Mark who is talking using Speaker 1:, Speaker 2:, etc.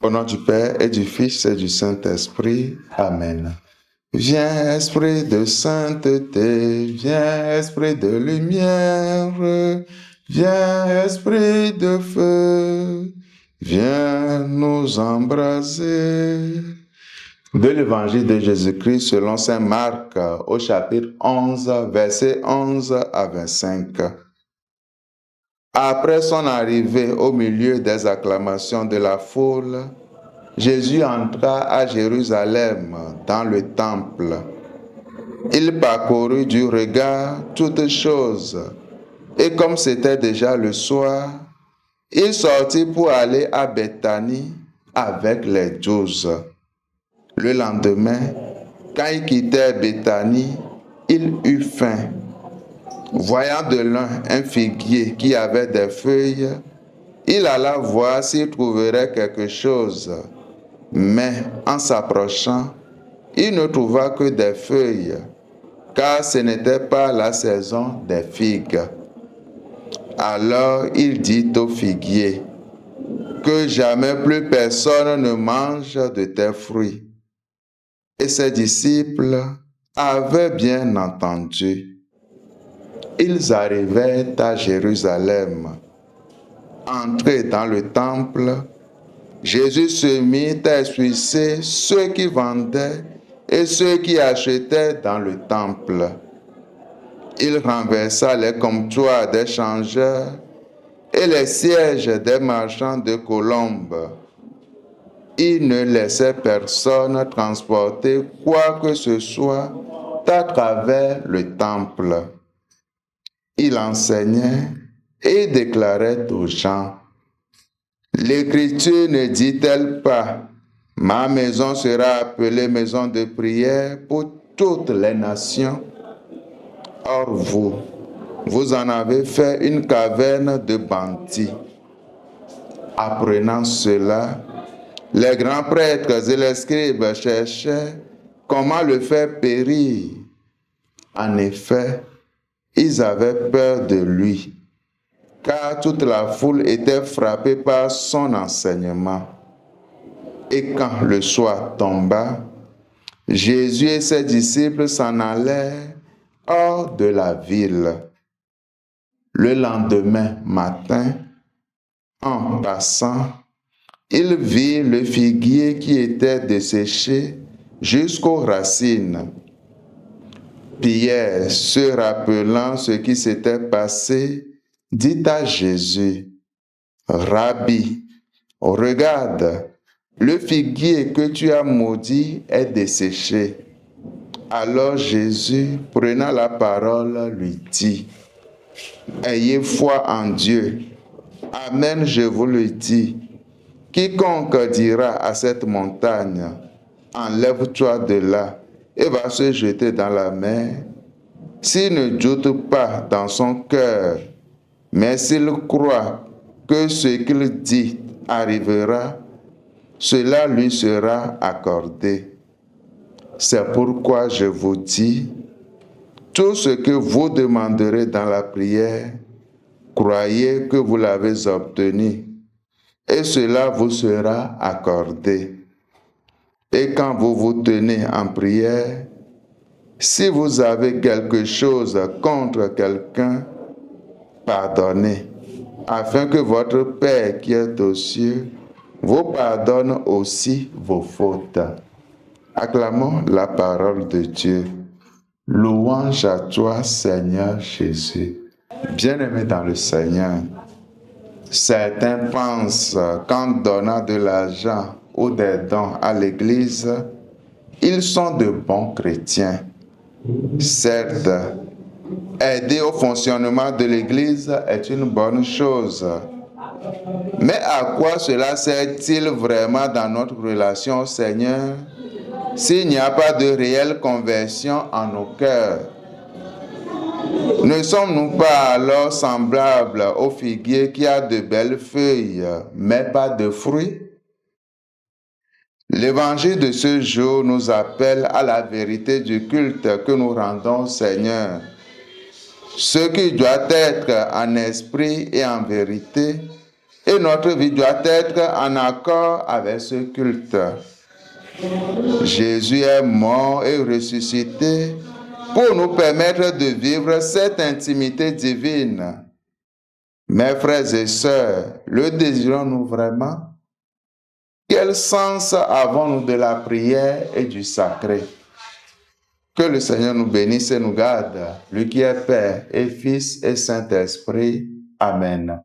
Speaker 1: Au nom du Père et du Fils et du Saint-Esprit. Amen. Viens, Esprit de sainteté, viens, Esprit de lumière, viens, Esprit de feu, viens nous embraser. De l'Évangile de Jésus-Christ selon saint Marc, au chapitre 11, versets 11 à 25. Après son arrivée au milieu des acclamations de la foule, Jésus entra à Jérusalem dans le temple. Il parcourut du regard toutes choses, et comme c'était déjà le soir, il sortit pour aller à Béthanie avec les 12. Le lendemain, quand il quittait Béthanie, il eut faim. Voyant de loin un figuier qui avait des feuilles, il alla voir s'il trouverait quelque chose. Mais en s'approchant, il ne trouva que des feuilles, car ce n'était pas la saison des figues. Alors il dit au figuier, « Que jamais plus personne ne mange de tes fruits. » Et ses disciples avaient bien entendu. Ils arrivaient à Jérusalem. Entrés dans le temple, Jésus se mit à expulser ceux qui vendaient et ceux qui achetaient dans le temple. Il renversa les comptoirs des changeurs et les sièges des marchands de colombes. Il ne laissait personne transporter quoi que ce soit à travers le temple. Il enseignait et déclarait aux gens, « L'Écriture ne dit-elle pas, « Ma maison sera appelée maison de prière pour toutes les nations » Or vous en avez fait une caverne de bandits. Apprenant cela, les grands prêtres et les scribes cherchaient comment le faire périr. En effet, ils avaient peur de lui, car toute la foule était frappée par son enseignement. Et quand le soir tomba, Jésus et ses disciples s'en allèrent hors de la ville. Le lendemain matin, en passant, il vit le figuier qui était desséché jusqu'aux racines. Pierre, se rappelant ce qui s'était passé, dit à Jésus, « Rabbi, regarde, le figuier que tu as maudit est desséché. » Alors Jésus, prenant la parole, lui dit, « Ayez foi en Dieu. Amen, je vous le dis. Quiconque dira à cette montagne, « Enlève-toi de là et va se jeter dans la mer », s'il ne doute pas dans son cœur, mais s'il croit que ce qu'il dit arrivera, cela lui sera accordé. C'est pourquoi je vous dis, tout ce que vous demanderez dans la prière, croyez que vous l'avez obtenu, et cela vous sera accordé. Et quand vous vous tenez en prière, si vous avez quelque chose contre quelqu'un, pardonnez, afin que votre Père qui est aux cieux vous pardonne aussi vos fautes. Acclamons la parole de Dieu. Louange à toi, Seigneur Jésus. Bien-aimés dans le Seigneur, certains pensent qu'en donnant de l'argent ou des dons à l'Église, ils sont de bons chrétiens. Certes, aider au fonctionnement de l'Église est une bonne chose. Mais à quoi cela sert-il vraiment dans notre relation au Seigneur s'il n'y a pas de réelle conversion en nos cœurs? Ne sommes-nous pas alors semblables au figuier qui a de belles feuilles, mais pas de fruits? L'évangile de ce jour nous appelle à la vérité du culte que nous rendons au Seigneur. Ce qui doit être en esprit et en vérité, Et notre vie doit être en accord avec ce culte. Jésus est mort et ressuscité pour nous permettre de vivre cette intimité divine. Mes frères et sœurs, le désirons-nous vraiment? Quel sens avons-nous de la prière et du sacré? Que le Seigneur nous bénisse et nous garde, lui qui est Père et Fils et Saint-Esprit. Amen.